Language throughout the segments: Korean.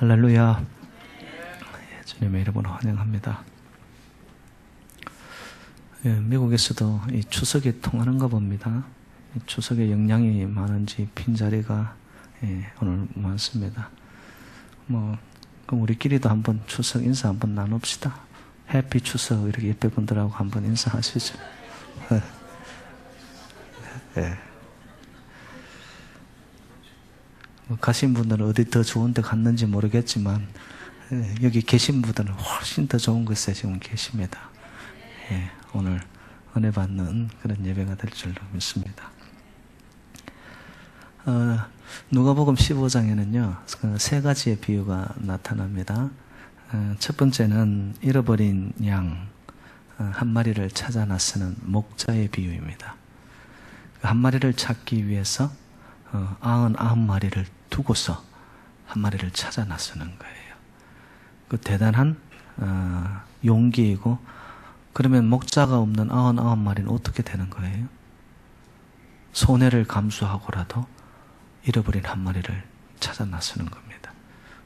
할렐루야. 주님의 이름으로 환영합니다. 미국에서도 이 추석이 통하는가 봅니다. 추석에 영향이 많은지 빈자리가 오늘 많습니다. 그럼 우리끼리도 한번 추석 인사 한번 나눕시다. 해피 추석 이렇게 옆에 분들하고 한번 인사하시죠. 네. 가신 분들은 어디 더 좋은 데 갔는지 모르겠지만 여기 계신 분들은 훨씬 더 좋은 곳에 지금 계십니다. 오늘 은혜 받는 그런 예배가 될 줄로 믿습니다. 누가복음 15장에는요 세 가지의 비유가 나타납니다. 첫 번째는 잃어버린 양 한 마리를 찾아 나서는 목자의 비유입니다. 한 마리를 찾기 위해서 99마리를 두고서 한 마리를 찾아 나서는 거예요. 그 대단한 용기이고, 그러면 목자가 없는 99마리는 어떻게 되는 거예요? 손해를 감수하고라도 잃어버린 한 마리를 찾아 나서는 겁니다.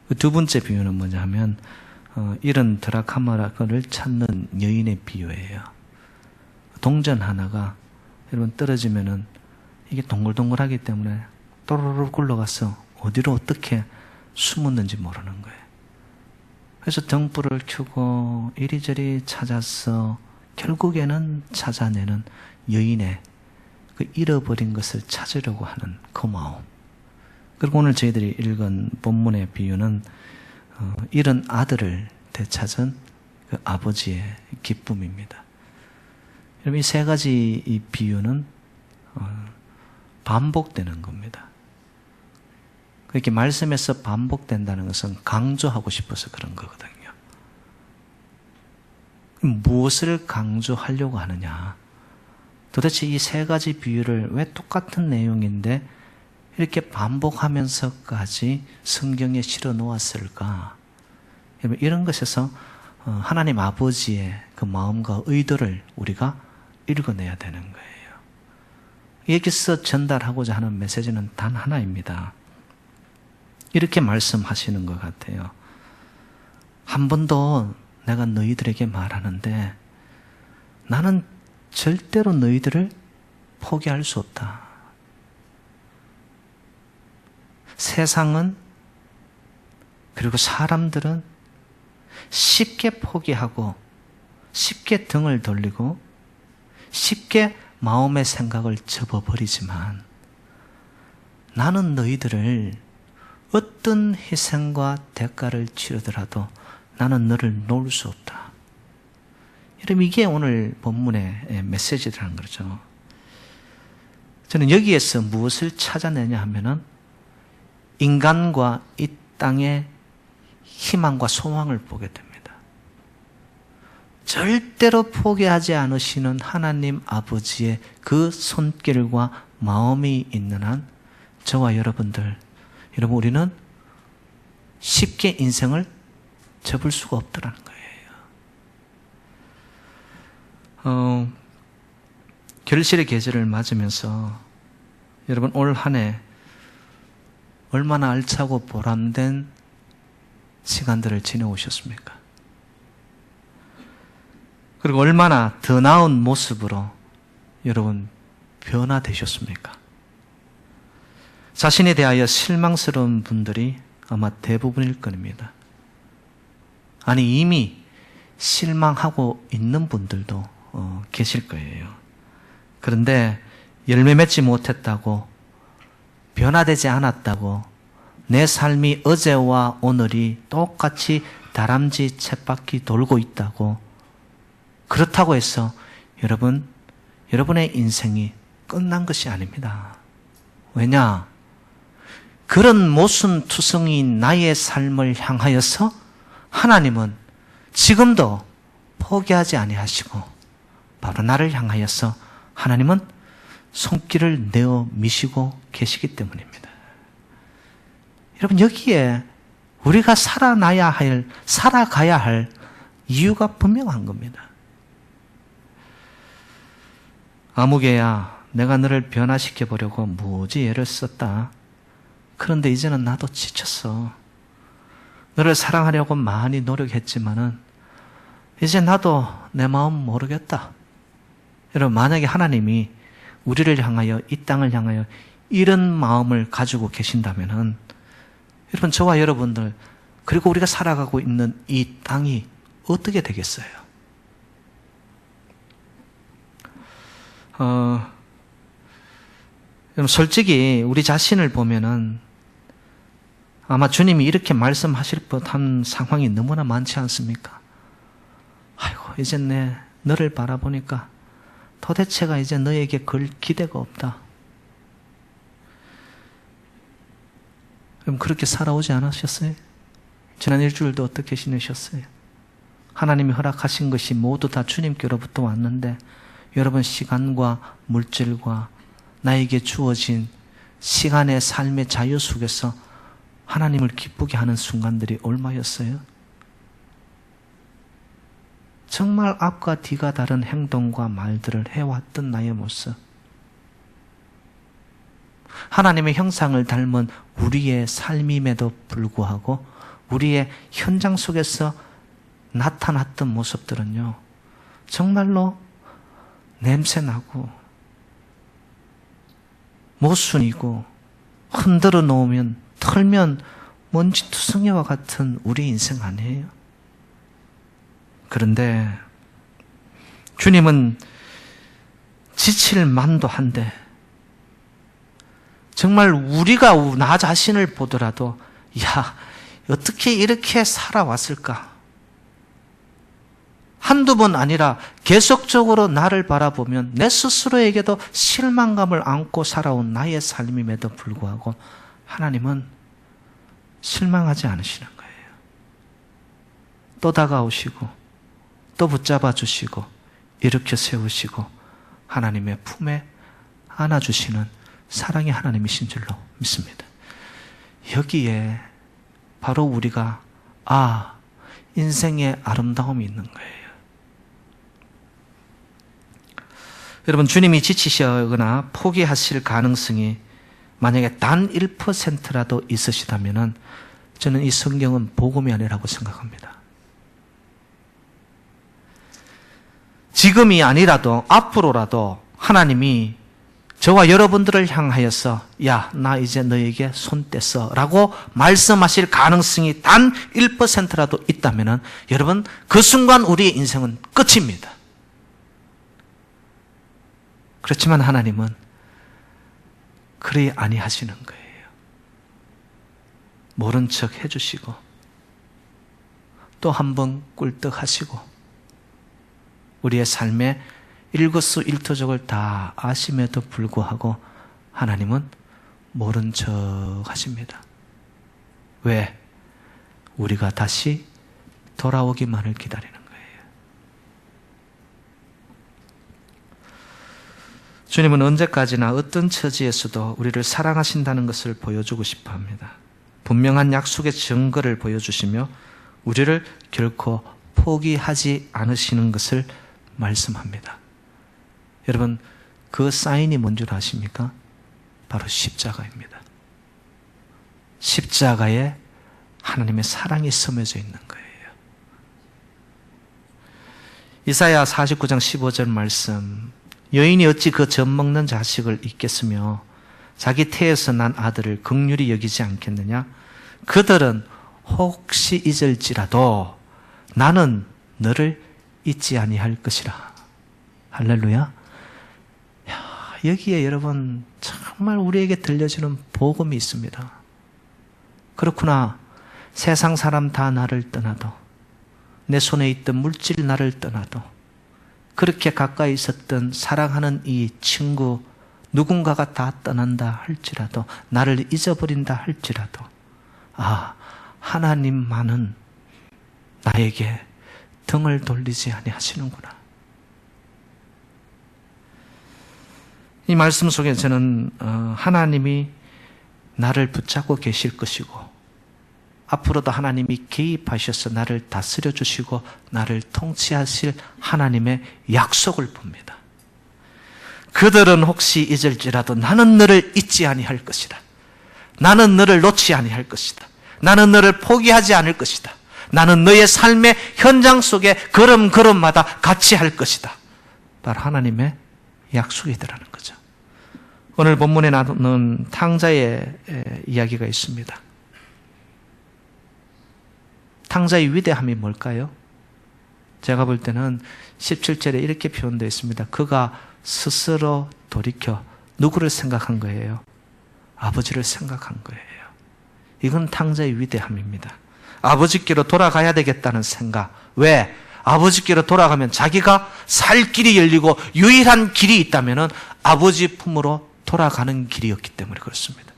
그 두 번째 비유는 뭐냐 하면 잃은 드락 한 마리를 찾는 여인의 비유예요. 동전 하나가 여러분 떨어지면은 이게 동글동글하기 때문에 또르르 굴러가서 어디로 어떻게 숨었는지 모르는 거예요. 그래서 등불을 켜고 이리저리 찾아서 결국에는 찾아내는 여인의 그 잃어버린 것을 찾으려고 하는 그 마음. 그리고 오늘 저희들이 읽은 본문의 비유는 잃은 아들을 되찾은 그 아버지의 기쁨입니다. 여러분, 이 세 가지 이 비유는 반복되는 겁니다. 그렇게 말씀에서 반복된다는 것은 강조하고 싶어서 그런 거거든요. 무엇을 강조하려고 하느냐? 도대체 이 세 가지 비유를 왜 똑같은 내용인데 이렇게 반복하면서까지 성경에 실어 놓았을까? 이런 것에서 하나님 아버지의 그 마음과 의도를 우리가 읽어내야 되는 거예요. 여기서 전달하고자 하는 메시지는 단 하나입니다. 이렇게 말씀하시는 것 같아요. 한 번도 내가 너희들에게 말하는데 나는 절대로 너희들을 포기할 수 없다. 세상은 그리고 사람들은 쉽게 포기하고 쉽게 등을 돌리고 쉽게 마음의 생각을 접어버리지만 나는 너희들을 어떤 희생과 대가를 치르더라도 나는 너를 놓을 수 없다. 여러분, 이게 오늘 본문의 메시지라는 거죠. 저는 여기에서 무엇을 찾아내냐 하면은 인간과 이 땅의 희망과 소망을 보게 됩니다. 절대로 포기하지 않으시는 하나님 아버지의 그 손길과 마음이 있는 한 저와 여러분, 우리는 쉽게 인생을 접을 수가 없더라는 거예요. 결실의 계절을 맞으면서 여러분, 올 한 해 얼마나 알차고 보람된 시간들을 지내오셨습니까? 그리고 얼마나 더 나은 모습으로 여러분 변화되셨습니까? 자신에 대하여 실망스러운 분들이 아마 대부분일 겁니다. 아니, 이미 실망하고 있는 분들도 계실 거예요. 그런데 열매 맺지 못했다고, 변화되지 않았다고, 내 삶이 어제와 오늘이 똑같이 다람쥐 쳇바퀴 돌고 있다고, 그렇다고 해서 여러분의 인생이 끝난 것이 아닙니다. 왜냐? 그런 모순투성이인 나의 삶을 향하여서 하나님은 지금도 포기하지 아니하시고 바로 나를 향하여서 하나님은 손길을 내어 미시고 계시기 때문입니다. 여러분, 여기에 우리가 살아가야 할 이유가 분명한 겁니다. 아무개야, 내가 너를 변화시켜 보려고 무지 애를 썼다. 그런데 이제는 나도 지쳤어. 너를 사랑하려고 많이 노력했지만은 이제 나도 내 마음 모르겠다. 여러분, 만약에 하나님이 우리를 향하여, 이 땅을 향하여 이런 마음을 가지고 계신다면은 여러분, 저와 여러분들, 그리고 우리가 살아가고 있는 이 땅이 어떻게 되겠어요? 여러분, 솔직히 우리 자신을 보면은 아마 주님이 이렇게 말씀하실 법한 상황이 너무나 많지 않습니까? 아이고, 이제 너를 바라보니까 도대체가 이제 너에게 걸 기대가 없다. 그럼 그렇게 살아오지 않으셨어요? 지난 일주일도 어떻게 지내셨어요? 하나님이 허락하신 것이 모두 다 주님께로부터 왔는데 여러분, 시간과 물질과 나에게 주어진 시간의 삶의 자유 속에서 하나님을 기쁘게 하는 순간들이 얼마였어요? 정말 앞과 뒤가 다른 행동과 말들을 해왔던 나의 모습. 하나님의 형상을 닮은 우리의 삶임에도 불구하고 우리의 현장 속에서 나타났던 모습들은요, 정말로 냄새나고 모순이고 흔들어 놓으면 털면 먼지투성이와 같은 우리 인생 아니에요? 그런데 주님은 지칠 만도 한데 정말 우리가 나 자신을 보더라도 야, 어떻게 이렇게 살아왔을까? 한두 번 아니라 계속적으로 나를 바라보면 내 스스로에게도 실망감을 안고 살아온 나의 삶임에도 불구하고 하나님은 실망하지 않으시는 거예요. 또 다가오시고 또 붙잡아 주시고 일으켜 세우시고 하나님의 품에 안아주시는 사랑의 하나님이신 줄로 믿습니다. 여기에 바로 우리가 인생의 아름다움이 있는 거예요. 여러분, 주님이 지치시거나 포기하실 가능성이 만약에 단 1%라도 있으시다면 저는 이 성경은 복음이 아니라고 생각합니다. 지금이 아니라도 앞으로라도 하나님이 저와 여러분들을 향하여서 야, 나 이제 너에게 손 뗐어 라고 말씀하실 가능성이 단 1%라도 있다면 여러분, 그 순간 우리의 인생은 끝입니다. 그렇지만 하나님은 그리 아니하시는 거예요. 모른 척 해주시고 또 한 번 꿀떡하시고 우리의 삶의 일거수일투족을 다 아심에도 불구하고 하나님은 모른 척 하십니다. 왜? 우리가 다시 돌아오기만을 기다리는 거예요. 주님은 언제까지나 어떤 처지에서도 우리를 사랑하신다는 것을 보여주고 싶어 합니다. 분명한 약속의 증거를 보여주시며 우리를 결코 포기하지 않으시는 것을 말씀합니다. 여러분, 그 사인이 뭔 줄 아십니까? 바로 십자가입니다. 십자가에 하나님의 사랑이 스며져 있는 거예요. 이사야 49장 15절 말씀, 여인이 어찌 그 젖 먹는 자식을 잊겠으며 자기 태에서 난 아들을 긍휼히 여기지 않겠느냐? 그들은 혹시 잊을지라도 나는 너를 잊지 아니할 것이라. 할렐루야. 여기에 여러분 정말 우리에게 들려주는 복음이 있습니다. 그렇구나. 세상 사람 다 나를 떠나도, 내 손에 있던 물질 나를 떠나도, 그렇게 가까이 있었던 사랑하는 이 친구 누군가가 다 떠난다 할지라도, 나를 잊어버린다 할지라도, 하나님만은 나에게 등을 돌리지 아니하시는구나. 이 말씀 속에 저는 하나님이 나를 붙잡고 계실 것이고 앞으로도 하나님이 개입하셔서 나를 다스려 주시고 나를 통치하실 하나님의 약속을 봅니다. 그들은 혹시 잊을지라도 나는 너를 잊지 아니할 것이다. 나는 너를 놓지 아니할 것이다. 나는 너를 포기하지 않을 것이다. 나는 너의 삶의 현장 속에 걸음걸음마다 같이 할 것이다. 바로 하나님의 약속이더라는 거죠. 오늘 본문에 나오는 탕자의 이야기가 있습니다. 탕자의 위대함이 뭘까요? 제가 볼 때는 17절에 이렇게 표현되어 있습니다. 그가 스스로 돌이켜 누구를 생각한 거예요? 아버지를 생각한 거예요. 이건 탕자의 위대함입니다. 아버지께로 돌아가야 되겠다는 생각. 왜? 아버지께로 돌아가면 자기가 살 길이 열리고 유일한 길이 있다면 아버지 품으로 돌아가는 길이었기 때문에 그렇습니다.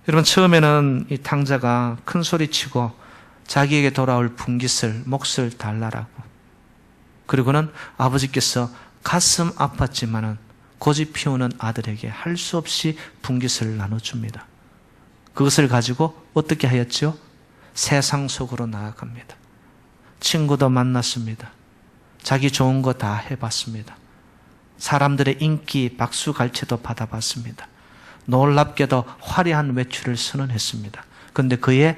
여러분, 처음에는 이 탕자가 큰 소리치고 자기에게 돌아올 분깃을, 몫을 달라라고, 그리고는 아버지께서 가슴 아팠지만은 고집 피우는 아들에게 할 수 없이 분깃을 나눠줍니다. 그것을 가지고 어떻게 하였죠? 세상 속으로 나아갑니다. 친구도 만났습니다. 자기 좋은 거 다 해봤습니다. 사람들의 인기, 박수갈채도 받아봤습니다. 놀랍게도 화려한 외출을 선언했습니다. 그런데 그의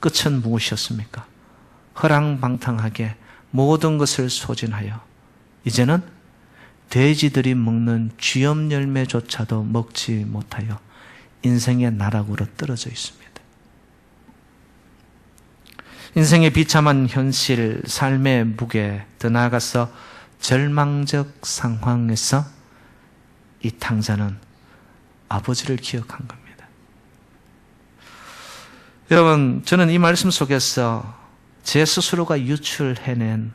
끝은 무엇이었습니까? 허랑방탕하게 모든 것을 소진하여 이제는 돼지들이 먹는 쥐염 열매조차도 먹지 못하여 인생의 나락으로 떨어져 있습니다. 인생의 비참한 현실, 삶의 무게, 더 나아가서 절망적 상황에서 이 탕자는 아버지를 기억한 겁니다. 여러분, 저는 이 말씀 속에서 제 스스로가 유출해낸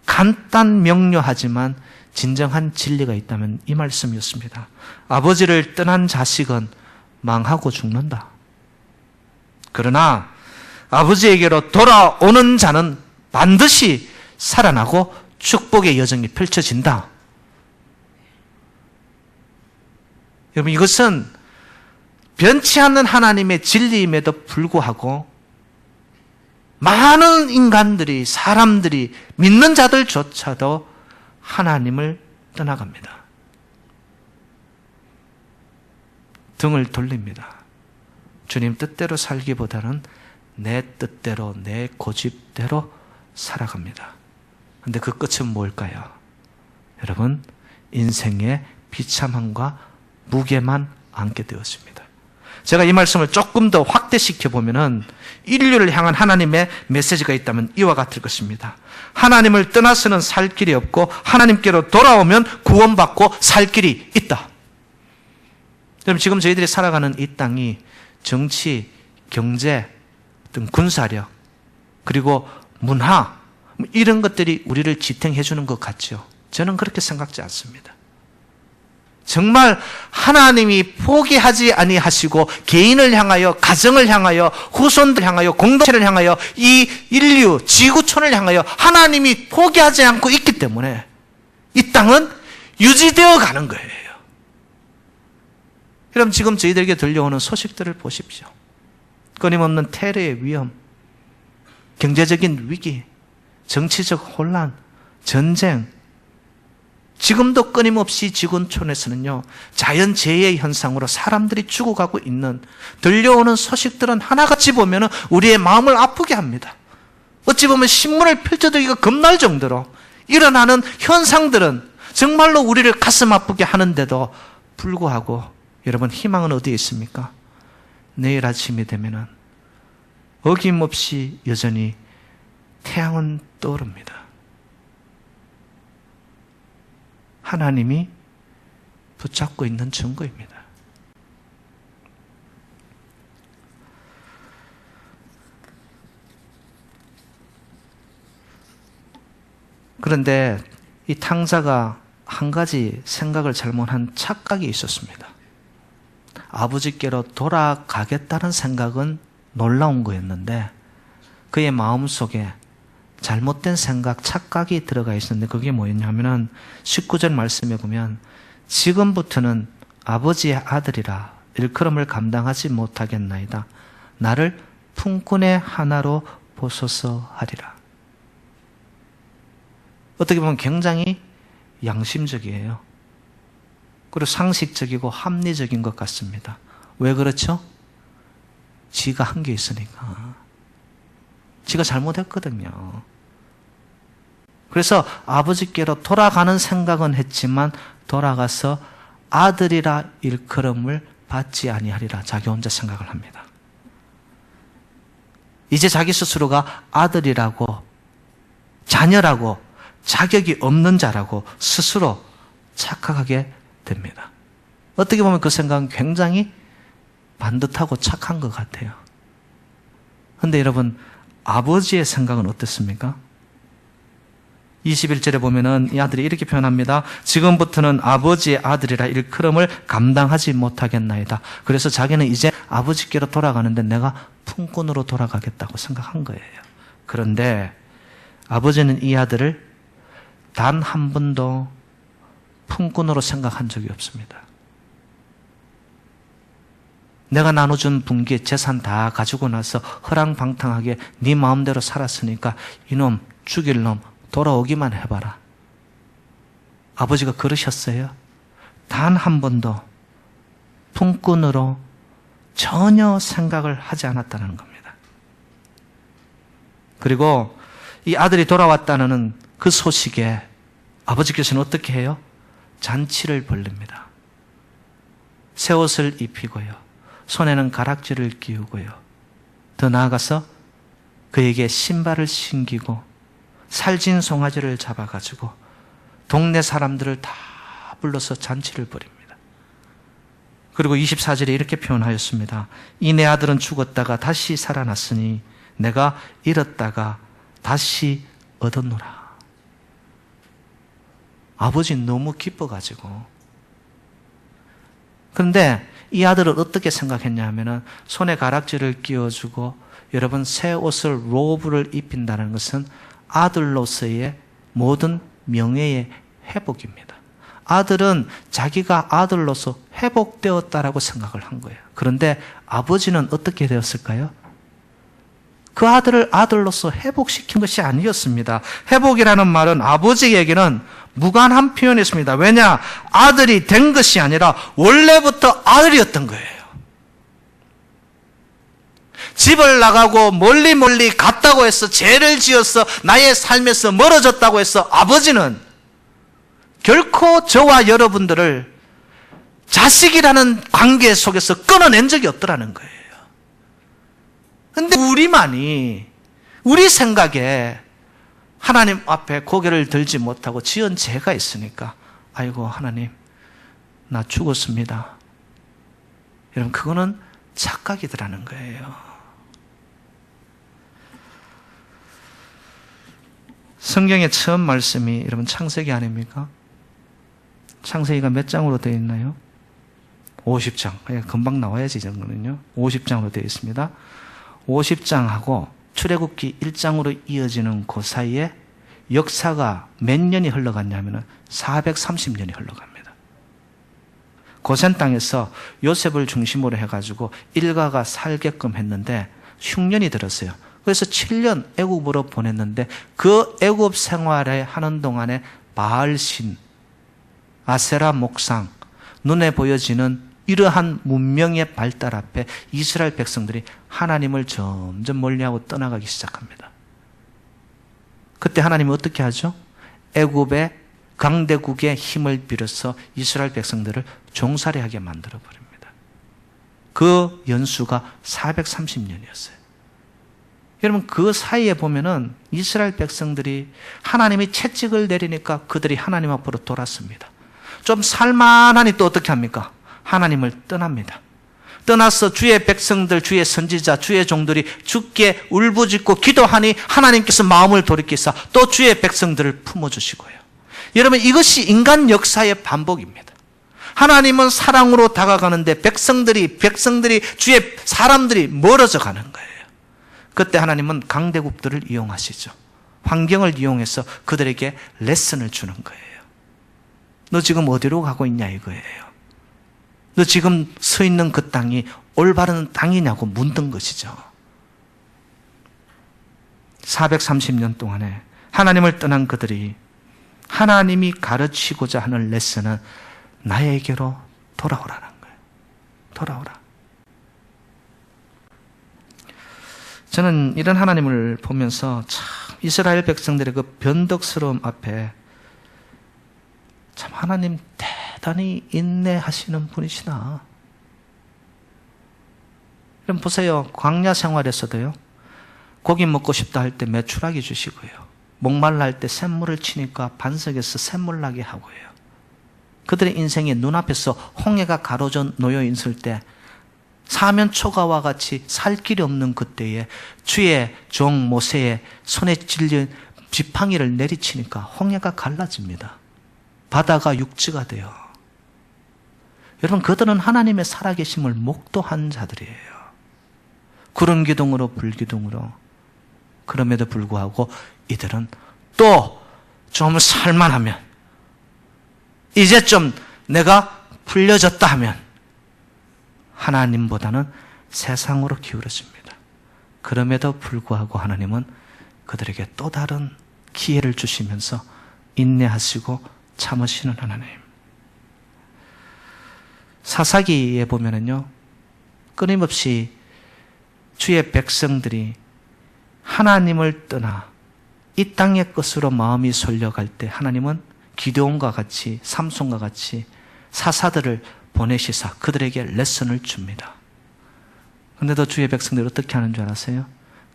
간단 명료하지만 진정한 진리가 있다면 이 말씀이었습니다. 아버지를 떠난 자식은 망하고 죽는다. 그러나 아버지에게로 돌아오는 자는 반드시 살아나고 축복의 여정이 펼쳐진다. 여러분, 이것은 변치 않는 하나님의 진리임에도 불구하고 많은 인간들이, 사람들이, 믿는 자들조차도 하나님을 떠나갑니다. 등을 돌립니다. 주님 뜻대로 살기보다는 내 뜻대로, 내 고집대로 살아갑니다. 그런데 그 끝은 뭘까요? 여러분, 인생의 비참함과 무게만 안게 되었습니다. 제가 이 말씀을 조금 더 확대시켜 보면은 인류를 향한 하나님의 메시지가 있다면 이와 같을 것입니다. 하나님을 떠나서는 살 길이 없고 하나님께로 돌아오면 구원받고 살 길이 있다. 그럼 지금 저희들이 살아가는 이 땅이 정치, 경제, 어떤 군사력, 그리고 문화, 이런 것들이 우리를 지탱해 주는 것 같죠. 저는 그렇게 생각지 않습니다. 정말 하나님이 포기하지 아니하시고 개인을 향하여, 가정을 향하여, 후손들 향하여, 공동체를 향하여, 이 인류, 지구촌을 향하여 하나님이 포기하지 않고 있기 때문에 이 땅은 유지되어 가는 거예요. 여러분, 지금 저희들에게 들려오는 소식들을 보십시오. 끊임없는 테러의 위험, 경제적인 위기, 정치적 혼란, 전쟁, 지금도 끊임없이 지구촌에서는요, 자연재해 현상으로 사람들이 죽어가고 있는, 들려오는 소식들은 하나같이 보면 우리의 마음을 아프게 합니다. 어찌 보면 신문을 펼쳐들기가 겁날 정도로 일어나는 현상들은 정말로 우리를 가슴 아프게 하는데도 불구하고 여러분, 희망은 어디에 있습니까? 내일 아침이 되면은 어김없이 여전히 태양은 떠오릅니다. 하나님이 붙잡고 있는 증거입니다. 그런데 이 탕자가 한 가지 생각을 잘못한 착각이 있었습니다. 아버지께로 돌아가겠다는 생각은 놀라운 거였는데 그의 마음속에 잘못된 생각, 착각이 들어가 있었는데 그게 뭐였냐면 19절 말씀에 보면 지금부터는 아버지의 아들이라 일컬음을 감당하지 못하겠나이다. 나를 품꾼의 하나로 보소서 하리라. 어떻게 보면 굉장히 양심적이에요. 그리고 상식적이고 합리적인 것 같습니다. 왜 그렇죠? 지가 한 게 있으니까. 지가 잘못했거든요. 그래서 아버지께로 돌아가는 생각은 했지만 돌아가서 아들이라 일컬음을 받지 아니하리라 자기 혼자 생각을 합니다. 이제 자기 스스로가 아들이라고, 자녀라고, 자격이 없는 자라고 스스로 착각하게 됩니다. 어떻게 보면 그 생각은 굉장히 반듯하고 착한 것 같아요. 그런데 여러분, 아버지의 생각은 어떻습니까? 21절에 보면은 이 아들이 이렇게 표현합니다. 지금부터는 아버지의 아들이라 일컬음을 감당하지 못하겠나이다. 그래서 자기는 이제 아버지께로 돌아가는데 내가 품꾼으로 돌아가겠다고 생각한 거예요. 그런데 아버지는 이 아들을 단 한 번도 품꾼으로 생각한 적이 없습니다. 내가 나눠준 분기에 재산 다 가지고 나서 허랑방탕하게 네 마음대로 살았으니까 이놈, 죽일 놈 돌아오기만 해봐라. 아버지가 그러셨어요? 단 한 번도 품꾼으로 전혀 생각을 하지 않았다는 겁니다. 그리고 이 아들이 돌아왔다는 그 소식에 아버지께서는 어떻게 해요? 잔치를 벌립니다. 새 옷을 입히고요. 손에는 가락지를 끼우고요. 더 나아가서 그에게 신발을 신기고 살진 송아지를 잡아가지고 동네 사람들을 다 불러서 잔치를 벌입니다. 그리고 24절에 이렇게 표현하였습니다. 이 내 아들은 죽었다가 다시 살아났으니 내가 잃었다가 다시 얻었노라. 아버지 너무 기뻐가지고. 그런데 이 아들은 어떻게 생각했냐 하면은 손에 가락지를 끼워주고 여러분 새 옷을 로브를 입힌다는 것은 아들로서의 모든 명예의 회복입니다. 아들은 자기가 아들로서 회복되었다라고 생각을 한 거예요. 그런데 아버지는 어떻게 되었을까요? 그 아들을 아들로서 회복시킨 것이 아니었습니다. 회복이라는 말은 아버지에게는 무관한 표현이었습니다. 왜냐? 아들이 된 것이 아니라 원래부터 아들이었던 거예요. 집을 나가고 멀리 갔다고 해서 죄를 지어서 나의 삶에서 멀어졌다고 해서 아버지는 결코 저와 여러분들을 자식이라는 관계 속에서 끊어낸 적이 없더라는 거예요. 근데 우리만이 우리 생각에 하나님 앞에 고개를 들지 못하고 지은 죄가 있으니까 아이고 하나님 나 죽었습니다. 여러분 그거는 착각이더라는 거예요. 성경의 처음 말씀이 여러분 창세기 아닙니까? 창세기가 몇 장으로 되어 있나요? 50장. 금방 나와야지 이 정도는요. 50장으로 되어 있습니다. 50장하고 출애굽기 1장으로 이어지는 그 사이에 역사가 몇 년이 흘러갔냐면 430년이 흘러갑니다. 고센 땅에서 요셉을 중심으로 해가지고 일가가 살게끔 했는데 흉년이 들었어요. 그래서 7년 애굽으로 보냈는데 그 애굽 생활에 하는 동안에 바알신, 아세라 목상, 눈에 보여지는 이러한 문명의 발달 앞에 이스라엘 백성들이 하나님을 점점 멀리하고 떠나가기 시작합니다. 그때 하나님이 어떻게 하죠? 애굽의 강대국의 힘을 빌어서 이스라엘 백성들을 종살이하게 만들어 버립니다. 그 연수가 430년이었어요. 여러분 그 사이에 보면은 이스라엘 백성들이 하나님이 채찍을 내리니까 그들이 하나님 앞으로 돌았습니다. 좀 살만하니 또 어떻게 합니까? 하나님을 떠납니다. 떠나서 주의 백성들, 주의 선지자, 주의 종들이 주께 울부짖고 기도하니 하나님께서 마음을 돌이키사 또 주의 백성들을 품어주시고요. 여러분 이것이 인간 역사의 반복입니다. 하나님은 사랑으로 다가가는데 백성들이 주의 사람들이 멀어져 가는 거예요. 그때 하나님은 강대국들을 이용하시죠. 환경을 이용해서 그들에게 레슨을 주는 거예요. 너 지금 어디로 가고 있냐 이거예요. 너 지금 서 있는 그 땅이 올바른 땅이냐고 묻는 것이죠. 430년 동안에 하나님을 떠난 그들이 하나님이 가르치고자 하는 레슨은 나에게로 돌아오라는 거예요. 돌아오라. 저는 이런 하나님을 보면서 참 이스라엘 백성들의 그 변덕스러움 앞에 참 하나님 대단히 인내하시는 분이시나. 그럼 보세요. 광야 생활에서도요. 고기 먹고 싶다 할 때 메추라기 주시고요. 목말라 할 때 샘물을 치니까 반석에서 샘물 나게 하고요. 그들의 인생의 눈앞에서 홍해가 가로져 놓여 있을 때 사면 초가와 같이 살 길이 없는 그때에 주의 종 모세의 손에 찔린 지팡이를 내리치니까 홍해가 갈라집니다. 바다가 육지가 돼요. 여러분, 그들은 하나님의 살아계심을 목도한 자들이에요. 구름 기둥으로 불기둥으로. 그럼에도 불구하고 이들은 또 좀 살만하면, 이제 좀 내가 풀려졌다 하면 하나님보다는 세상으로 기울어집니다. 그럼에도 불구하고 하나님은 그들에게 또 다른 기회를 주시면서 인내하시고 참으시는 하나님. 사사기에 보면은요, 끊임없이 주의 백성들이 하나님을 떠나 이 땅의 것으로 마음이 설려갈 때 하나님은 기드온과 같이 삼손과 같이 사사들을 보내시사 그들에게 레슨을 줍니다. 그런데도 주의 백성들이 어떻게 하는 줄 아세요?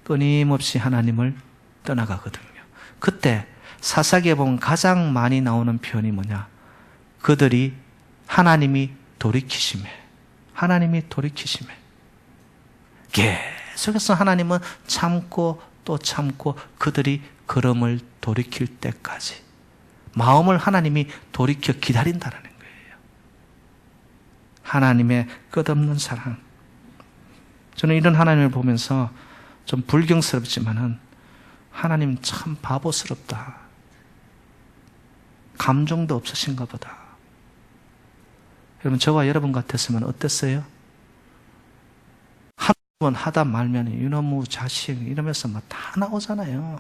끊임없이 하나님을 떠나가거든요. 그때 사사기에 보면 가장 많이 나오는 표현이 뭐냐? 그들이 하나님이 돌이키심에 계속해서 하나님은 참고 또 참고 그들이 걸음을 돌이킬 때까지 마음을 하나님이 돌이켜 기다린다는 거예요. 하나님의 끝없는 사랑. 저는 이런 하나님을 보면서 좀 불경스럽지만은 하나님 참 바보스럽다. 감정도 없으신가 보다. 여러분, 저와 여러분 같았으면 어땠어요? 한 번 하다 말면 이놈의 자식 이러면서 막 다 나오잖아요.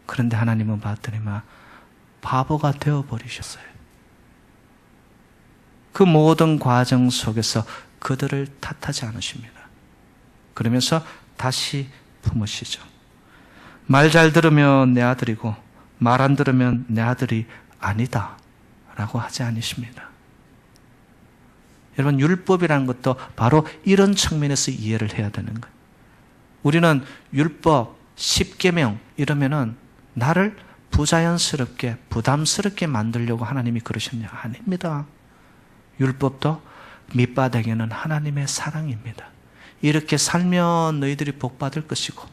그런데 하나님은 봤더니만 바보가 되어버리셨어요. 그 모든 과정 속에서 그들을 탓하지 않으십니다. 그러면서 다시 품으시죠. 말 잘 들으면 내 아들이고 말 안 들으면 내 아들이 아니다 라고 하지 않으십니다. 여러분, 율법이라는 것도 바로 이런 측면에서 이해를 해야 되는 거예요. 우리는 율법, 십계명 이러면은 나를 부자연스럽게 부담스럽게 만들려고 하나님이 그러셨냐? 아닙니다. 율법도 밑바닥에는 하나님의 사랑입니다. 이렇게 살면 너희들이 복받을 것이고,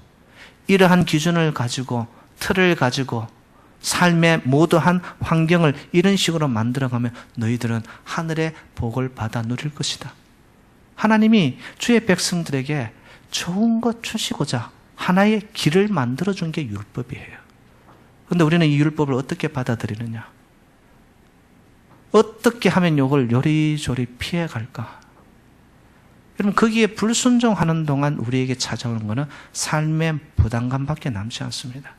이러한 기준을 가지고 틀을 가지고 삶의 모두한 환경을 이런 식으로 만들어가면 너희들은 하늘의 복을 받아 누릴 것이다. 하나님이 주의 백성들에게 좋은 것 주시고자 하나의 길을 만들어준 게 율법이에요. 그런데 우리는 이 율법을 어떻게 받아들이느냐? 어떻게 하면 이걸 요리조리 피해갈까? 여러분, 거기에 불순종하는 동안 우리에게 찾아오는 것은 삶의 부담감밖에 남지 않습니다.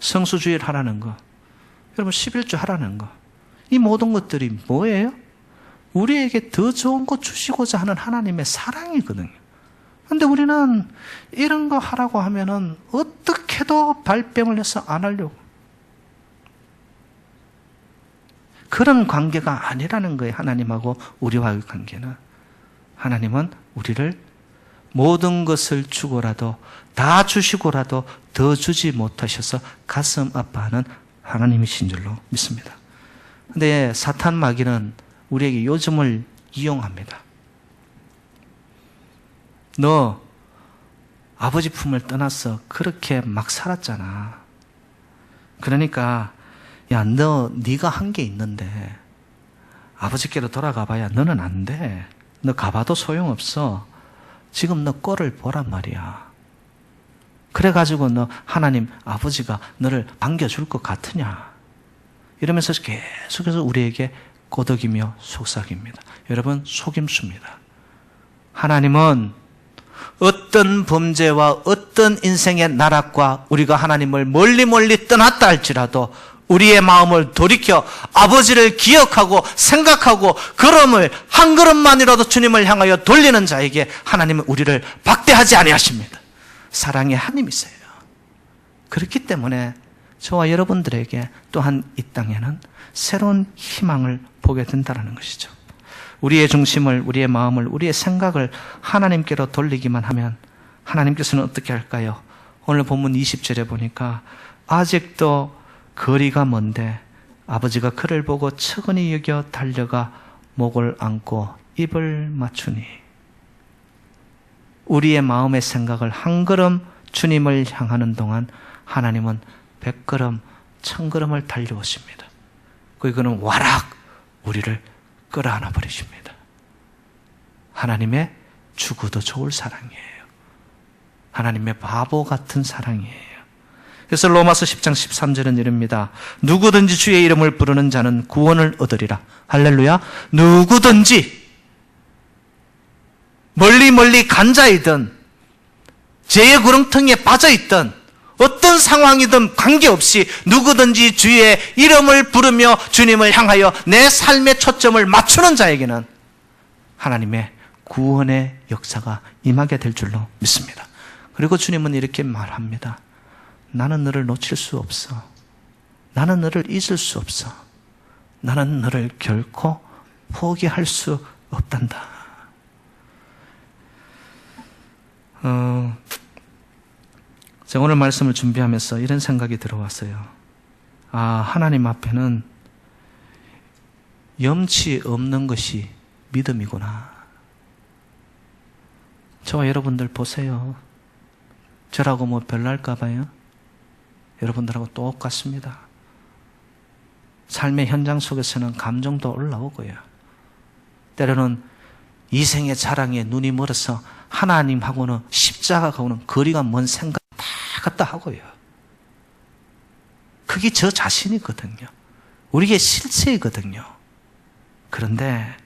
성수주의를 하라는 거, 여러분 11조 하라는 거, 이 모든 것들이 뭐예요? 우리에게 더 좋은 것 주시고자 하는 하나님의 사랑이거든요. 그런데 우리는 이런 거 하라고 하면은 어떻게도 발뺌을 해서 안 하려고. 그런 관계가 아니라는 거예요. 하나님하고 우리와의 관계는. 하나님은 우리를 모든 것을 주고라도 다 주시고라도 더 주지 못하셔서 가슴 아파하는 하나님이신 줄로 믿습니다. 그런데 사탄 마귀는 우리에게 요즘을 이용합니다. 너 아버지 품을 떠나서 그렇게 막 살았잖아. 그러니까 야, 네가 한 게 있는데 아버지께로 돌아가 봐야 너는 안 돼. 너 가봐도 소용없어. 지금 너 꼴을 보란 말이야. 그래가지고 너 하나님 아버지가 너를 반겨줄 것 같으냐? 이러면서 계속해서 우리에게 꼬드기며 속삭입니다. 여러분, 속임수입니다. 하나님은 어떤 범죄와 어떤 인생의 나락과 우리가 하나님을 멀리 떠났다 할지라도 우리의 마음을 돌이켜 아버지를 기억하고 생각하고 걸음을 한 걸음만이라도 주님을 향하여 돌리는 자에게 하나님은 우리를 박대하지 아니하십니다. 사랑의 하나님이세요. 그렇기 때문에 저와 여러분들에게 또한 이 땅에는 새로운 희망을 보게 된다는 것이죠. 우리의 중심을, 우리의 마음을, 우리의 생각을 하나님께로 돌리기만 하면 하나님께서는 어떻게 할까요? 오늘 본문 20절에 보니까 아직도 거리가 먼데 아버지가 그를 보고 측은히 여겨 달려가 목을 안고 입을 맞추니, 우리의 마음의 생각을 한 걸음 주님을 향하는 동안 하나님은 100걸음, 1000걸음을 달려오십니다. 그거는 와락 우리를 끌어안아 버리십니다. 하나님의 죽어도 좋을 사랑이에요. 하나님의 바보 같은 사랑이에요. 그래서 로마서 10장 13절은 이릅니다. 누구든지 주의 이름을 부르는 자는 구원을 얻으리라. 할렐루야. 누구든지, 멀리 간 자이든 죄의 구렁텅이에 빠져있든 어떤 상황이든 관계없이 누구든지 주의 이름을 부르며 주님을 향하여 내 삶의 초점을 맞추는 자에게는 하나님의 구원의 역사가 임하게 될 줄로 믿습니다. 그리고 주님은 이렇게 말합니다. 나는 너를 놓칠 수 없어. 나는 너를 잊을 수 없어. 나는 너를 결코 포기할 수 없단다. 제가 오늘 말씀을 준비하면서 이런 생각이 들어왔어요. 하나님 앞에는 염치 없는 것이 믿음이구나. 저와 여러분들 보세요. 저라고 뭐 별날까 봐요? 여러분들하고 똑같습니다. 삶의 현장 속에서는 감정도 올라오고요. 때로는 이생의 자랑에 눈이 멀어서 하나님하고는 십자가하고는 거리가 먼 생각 다 갖다 하고요. 그게 저 자신이거든요. 우리의 실체이거든요. 그런데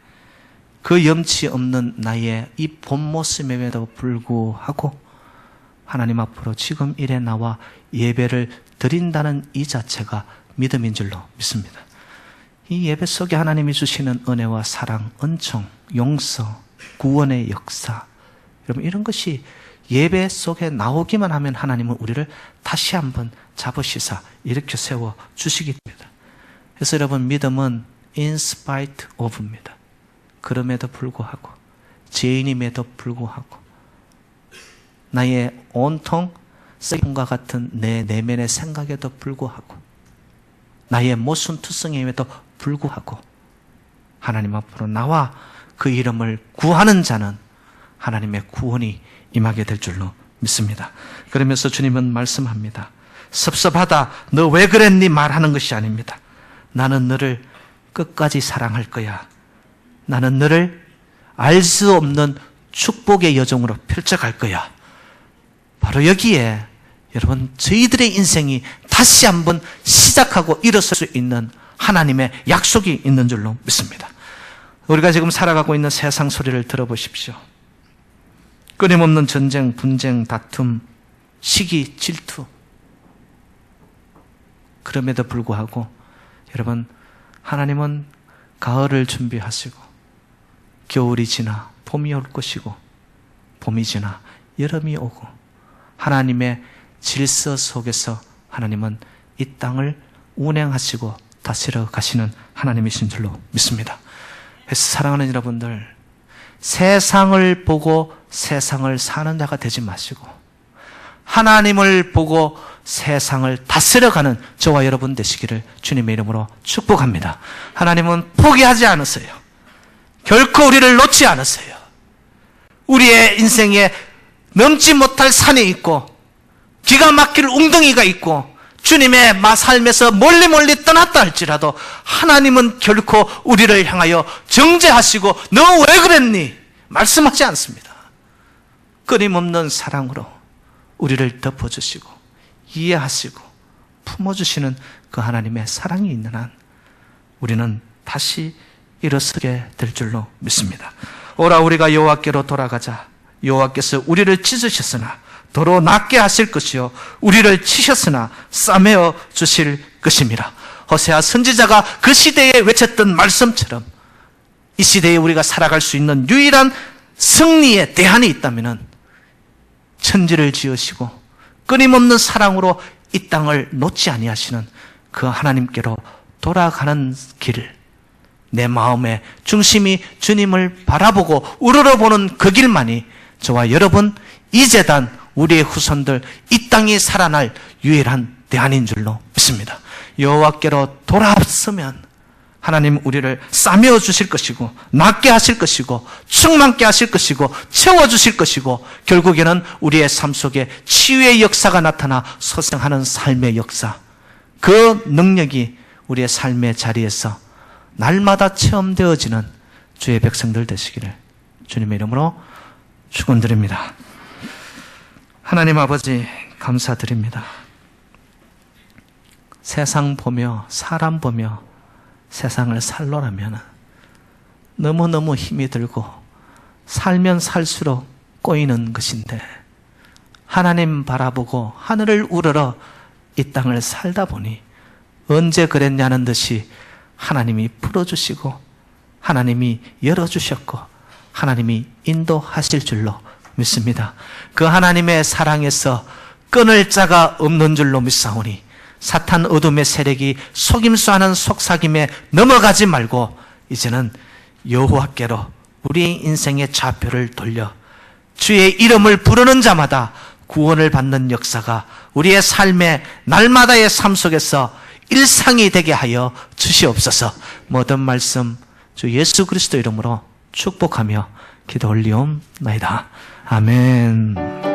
그 염치 없는 나의 이 본 모습임에도 불구하고 하나님 앞으로 지금 이래 나와 예배를 드린다는 이 자체가 믿음인 줄로 믿습니다. 이 예배 속에 하나님이 주시는 은혜와 사랑, 은총, 용서, 구원의 역사, 여러분 이런 것이 예배 속에 나오기만 하면 하나님은 우리를 다시 한번 잡으시사 일으켜 세워 주시기 때문입니다. 그래서 여러분 믿음은 in spite of입니다. 그럼에도 불구하고, 죄인임에도 불구하고, 나의 온통 쓰임과 같은 내 내면의 생각에도 불구하고, 나의 모순투성임에도 불구하고 하나님 앞으로 나와 그 이름을 구하는 자는 하나님의 구원이 임하게 될 줄로 믿습니다. 그러면서 주님은 말씀합니다. 섭섭하다, 너 왜 그랬니? 말하는 것이 아닙니다. 나는 너를 끝까지 사랑할 거야. 나는 너를 알 수 없는 축복의 여정으로 펼쳐갈 거야. 바로 여기에 여러분 저희들의 인생이 다시 한번 시작하고 일어설 수 있는 하나님의 약속이 있는 줄로 믿습니다. 우리가 지금 살아가고 있는 세상 소리를 들어보십시오. 끊임없는 전쟁, 분쟁, 다툼, 시기, 질투. 그럼에도 불구하고 여러분 하나님은 가을을 준비하시고 겨울이 지나 봄이 올 것이고 봄이 지나 여름이 오고 하나님의 질서 속에서 하나님은 이 땅을 운행하시고 다스려 가시는 하나님이신 줄로 믿습니다. 그래서 사랑하는 여러분들, 세상을 보고 세상을 사는 자가 되지 마시고 하나님을 보고 세상을 다스려가는 저와 여러분 되시기를 주님의 이름으로 축복합니다. 하나님은 포기하지 않으세요. 결코 우리를 놓지 않으세요. 우리의 인생에 넘지 못할 산이 있고 기가 막힐 웅덩이가 있고 주님의 삶에서 멀리 떠났다 할지라도 하나님은 결코 우리를 향하여 정죄하시고 너 왜 그랬니? 말씀하지 않습니다. 끊임없는 사랑으로 우리를 덮어주시고 이해하시고 품어주시는 그 하나님의 사랑이 있는 한 우리는 다시 일어서게 될 줄로 믿습니다. 오라 우리가 여호와께로 돌아가자. 여호와께서 우리를 찢으셨으나 도로 낫게 하실 것이요 우리를 치셨으나 싸매어 주실 것입니다. 호세아 선지자가 그 시대에 외쳤던 말씀처럼 이 시대에 우리가 살아갈 수 있는 유일한 승리의 대안이 있다면 천지를 지으시고 끊임없는 사랑으로 이 땅을 놓지 아니하시는 그 하나님께로 돌아가는 길, 내 마음의 중심이 주님을 바라보고 우러러보는 그 길만이 저와 여러분, 이 재단, 우리의 후손들, 이 땅이 살아날 유일한 대안인 줄로 믿습니다. 여호와께로 돌아서면 하나님 우리를 싸매어 주실 것이고, 낫게 하실 것이고, 충만케 하실 것이고, 채워주실 것이고, 결국에는 우리의 삶 속에 치유의 역사가 나타나 소생하는 삶의 역사, 그 능력이 우리의 삶의 자리에서 날마다 체험되어지는 주의 백성들 되시기를 주님의 이름으로 축원드립니다. 하나님 아버지 감사드립니다. 세상 보며 사람 보며 세상을 살노라면 너무너무 힘이 들고 살면 살수록 꼬이는 것인데, 하나님 바라보고 하늘을 우러러 이 땅을 살다 보니 언제 그랬냐는 듯이 하나님이 풀어주시고 하나님이 열어주셨고 하나님이 인도하실 줄로 믿습니다. 그 하나님의 사랑에서 끊을 자가 없는 줄로 믿사오니 사탄 어둠의 세력이 속임수하는 속삭임에 넘어가지 말고 이제는 여호와께로 우리의 인생의 좌표를 돌려 주의 이름을 부르는 자마다 구원을 받는 역사가 우리의 삶의 날마다의 삶 속에서 일상이 되게 하여 주시옵소서. 모든 말씀 주 예수 그리스도 이름으로 축복하며 기도 올리옵나이다. 아멘.